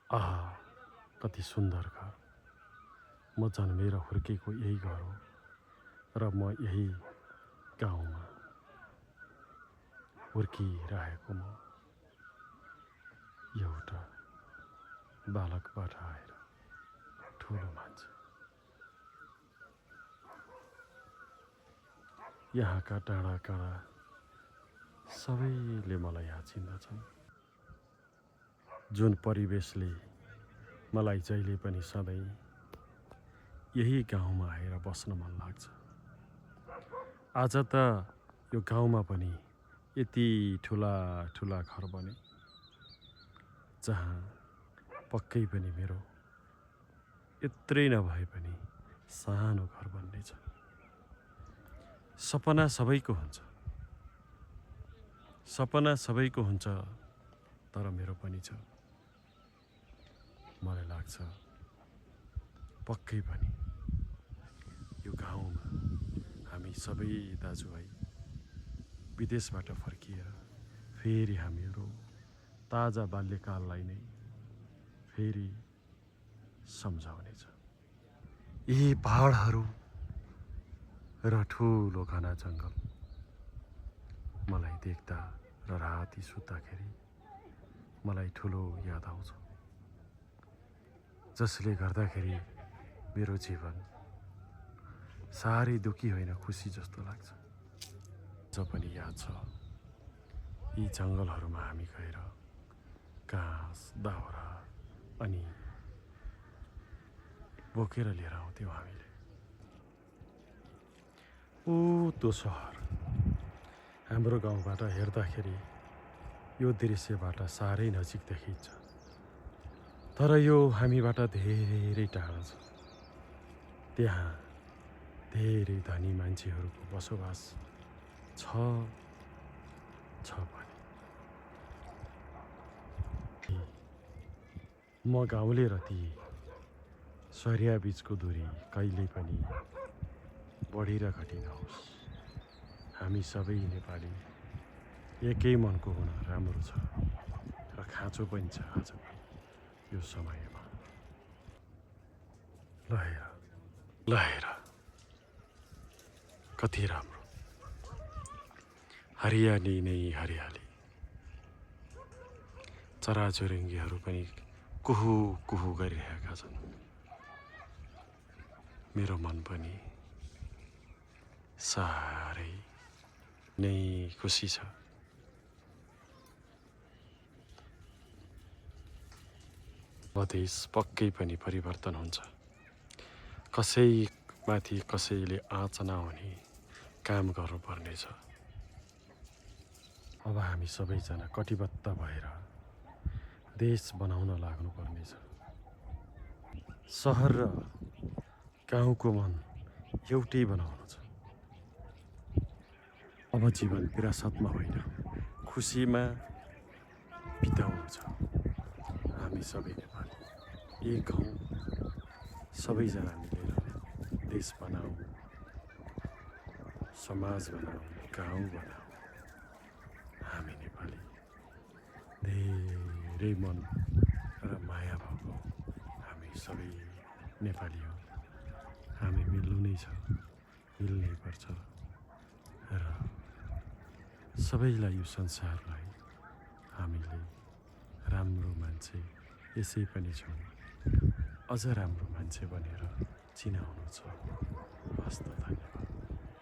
आहा, कति सुन्दर घर। म जन्मेर हुर्केको यही घर हो र म यही गाउँमा हुर्किरहेको म एउटा बालकबाट आएर ठुलो मान्छे। यहाँका डाँडा काँडा सबैले मलाई यहाँ चिन्दछन्। जुन परिवेशले मलाई जहिले पनि सधैँ यही गाउँमा आएर बस्न मन लाग्छ। आज त यो गाउँमा पनि यति ठुला ठुला घर बने जहाँ पक्कै पनि मेरो यत्रै नभए पनि सानो घर बन्नेछ। सपना सबैको हुन्छ, सपना सबैको हुन्छ, तर मेरो पनि छ। मलाई लाग्छ पक्कै पनि यो गाउँमा हामी सबै दाजुभाइ विदेशबाट फर्किएर फेरि हामीहरू ताजा बाल्यकाललाई नै फेरि सम्झाउनेछ। यी पहाडहरू र ठुलो घना जङ्गल मलाई देख्दा र राति सुत्दाखेरि मलाई ठुलो याद आउँछ, जसले गर्दाखेरि मेरो जीवन साह्रै दुखी होइन खुसी जस्तो लाग्छ। जो पनि याद छ यी जङ्गलहरूमा हामी गएर घाँस दाउरा अनि बोकेर लिएर आउँथ्यौँ हामीले। त्यो सहर हाम्रो गाउँबाट हेर्दाखेरि यो दृश्यबाट साह्रै नजिक देखिन्छ, तर यो हामीबाट धेरै टाढा छ। त्यहाँ धेरै धनी मान्छेहरूको बसोबास छ पनि। म गाउँले र ती सरिया बीचको दूरी कहिल्यै पनि बढी र घटी नहोस्। हामी सबै नेपाली एकै मनको हुन राम्रो छ र खाँचो पनि छ आजको यो समयमा। लहेर कति राम्रो, हरियाली नै हरियाली। चराचुरुङ्गीहरू पनि कुहु कुहु गरिरहेका छन्। मेरो मन पनि साह्रै नै खुसी छ। देश पक्कै पनि परिवर्तन हुन्छ। कसैमाथि कसैले आँच नहुने काम गर्नुपर्नेछ। अब हामी सबैजना कटिबद्ध भएर देश बनाउन लाग्नुपर्नेछ। सहर र गाउँको मन एउटै बनाउनु छ। अब जीवन विरासतमा होइन खुसीमा बिताउनु छ। हामी सबै नेपाली एक हौँ, सबैजना मिलेर देश बनाऊ, समाज बनाऊ, गाउँ बनाऊ। हामी नेपाली धेरै मन र माया भएको हामी सबै नेपाली हौँ। हामी मिल्नु नै छ, मिल्नै पर्छ र सबैलाई यो संसारलाई हामीले राम्रो मान्छे यसै पनि छौँ, अझ राम्रो मान्छे बनेर चिनाउनु छ। हस्त धन्यवाद।